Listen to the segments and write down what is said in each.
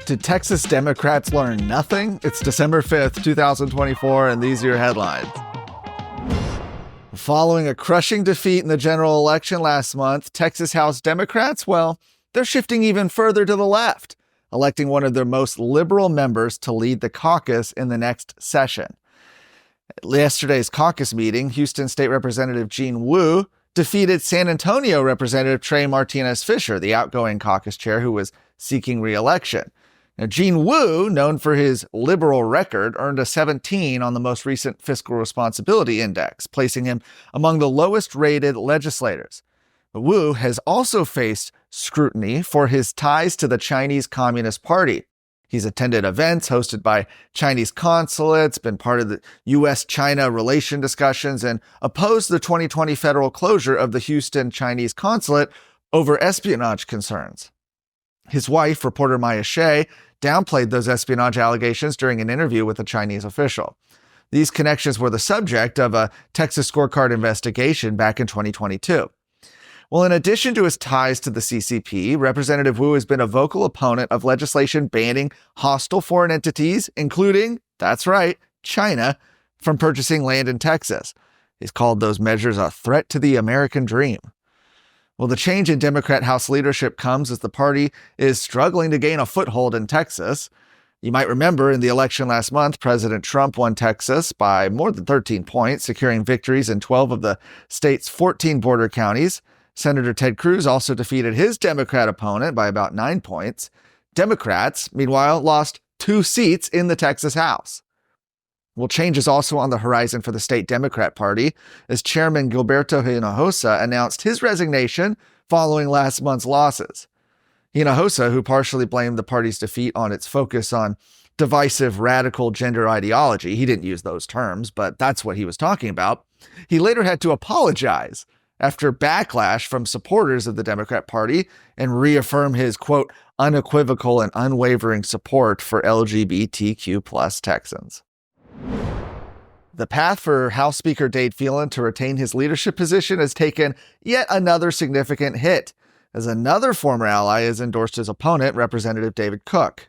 Did Texas Democrats learn nothing? It's December 5th, 2024, and these are your headlines. Following a crushing defeat in the general election last month, Texas House Democrats, well, they're shifting even further to the left, electing one of their most liberal members to lead the caucus in the next session. At yesterday's caucus meeting, Houston State Representative Jean Wu defeated San Antonio Representative Trey Martinez Fisher, the outgoing caucus chair who was seeking re-election. Now, Jean Wu, known for his liberal record, earned a 17 on the most recent Fiscal Responsibility Index, placing him among the lowest-rated legislators. Wu has also faced scrutiny for his ties to the Chinese Communist Party. He's attended events hosted by Chinese consulates, been part of the U.S.-China relation discussions, and opposed the 2020 federal closure of the Houston Chinese consulate over espionage concerns. His wife, reporter Maya Shea, downplayed those espionage allegations during an interview with a Chinese official. These connections were the subject of a Texas scorecard investigation back in 2022. Well, in addition to his ties to the CCP, Representative Wu has been a vocal opponent of legislation banning hostile foreign entities, including, that's right, China, from purchasing land in Texas. He's called those measures a threat to the American dream. Well, the change in Democrat House leadership comes as the party is struggling to gain a foothold in Texas. You might remember in the election last month, President Trump won Texas by more than 13 points, securing victories in 12 of the state's 14 border counties. Senator Ted Cruz also defeated his Democrat opponent by about 9 points. Democrats, meanwhile, lost 2 seats in the Texas House. Well, change is also on the horizon for the state Democrat Party, as Chairman Gilberto Hinojosa announced his resignation following last month's losses. Hinojosa, who partially blamed the party's defeat on its focus on divisive radical gender ideology, he didn't use those terms, but that's what he was talking about, he later had to apologize after backlash from supporters of the Democrat Party and reaffirm his, quote, unequivocal and unwavering support for LGBTQ plus Texans. The path for House Speaker Dade Phelan to retain his leadership position has taken yet another significant hit, as another former ally has endorsed his opponent, Representative David Cook.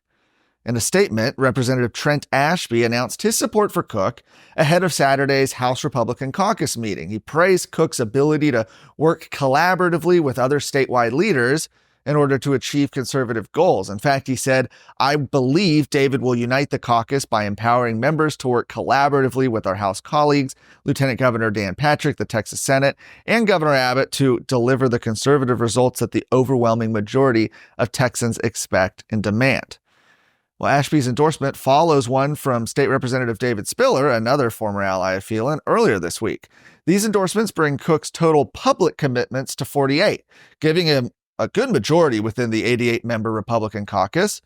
In a statement, Representative Trent Ashby announced his support for Cook ahead of Saturday's House Republican Caucus meeting. He praised Cook's ability to work collaboratively with other statewide leaders in order to achieve conservative goals. In fact, he said, "I believe David will unite the caucus by empowering members to work collaboratively with our House colleagues, Lieutenant Governor Dan Patrick, the Texas Senate, and Governor Abbott to deliver the conservative results that the overwhelming majority of Texans expect and demand." Well, Ashby's endorsement follows one from State Representative David Spiller, another former ally of Phelan, earlier this week. These endorsements bring Cook's total public commitments to 48, giving him a good majority within the 88-member Republican caucus.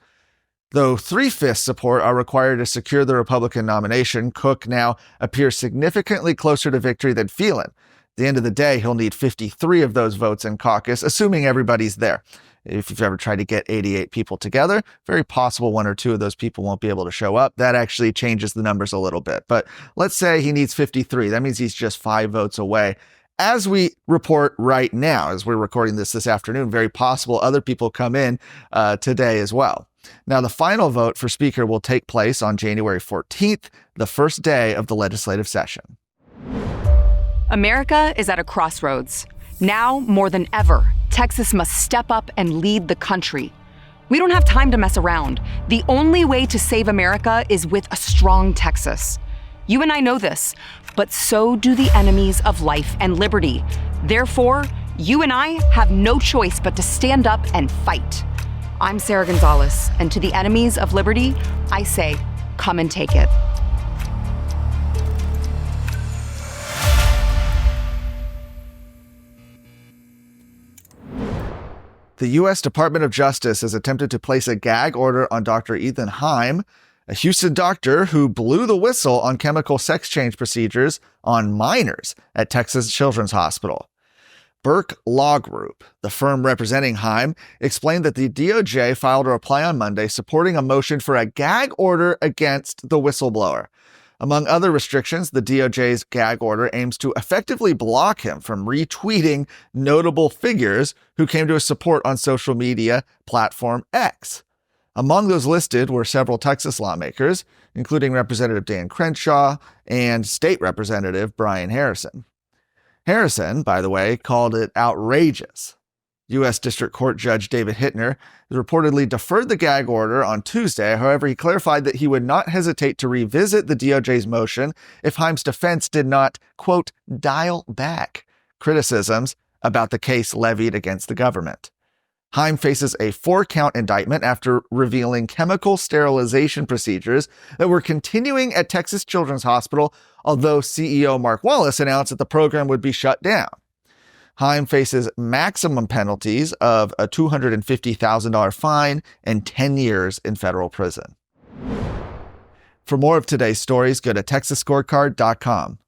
Though 3/5 support are required to secure the Republican nomination, Cook now appears significantly closer to victory than Phelan. At the end of the day, he'll need 53 of those votes in caucus, assuming everybody's there. If you've ever tried to get 88 people together, very possible 1 or 2 of those people won't be able to show up. That actually changes the numbers a little bit. But let's say he needs 53. That means he's just 5 votes away. As we report right now, as we're recording this afternoon, very possible other people come in today as well. Now, the final vote for Speaker will take place on January 14th, the first day of the legislative session. America is at a crossroads. Now, more than ever, Texas must step up and lead the country. We don't have time to mess around. The only way to save America is with a strong Texas. You and I know this, but so do the enemies of life and liberty. Therefore, you and I have no choice but to stand up and fight. I'm Sarah Gonzalez, and to the enemies of liberty, I say, come and take it. The U.S. Department of Justice has attempted to place a gag order on Dr. Ethan Heim, a Houston doctor who blew the whistle on chemical sex change procedures on minors at Texas Children's Hospital. Burke Law Group, the firm representing Heim, explained that the DOJ filed a reply on Monday supporting a motion for a gag order against the whistleblower. Among other restrictions, the DOJ's gag order aims to effectively block him from retweeting notable figures who came to his support on social media platform X. Among those listed were several Texas lawmakers, including Representative Dan Crenshaw and State Representative Brian Harrison. Harrison, by the way, called it outrageous. U.S. District Court Judge David Hittner has reportedly deferred the gag order on Tuesday. However, he clarified that he would not hesitate to revisit the DOJ's motion if Heim's defense did not, quote, dial back criticisms about the case levied against the government. Heim faces a 4-count indictment after revealing chemical sterilization procedures that were continuing at Texas Children's Hospital, although CEO Mark Wallace announced that the program would be shut down. Heim faces maximum penalties of a $250,000 fine and 10 years in federal prison. For more of today's stories, go to TexasScorecard.com.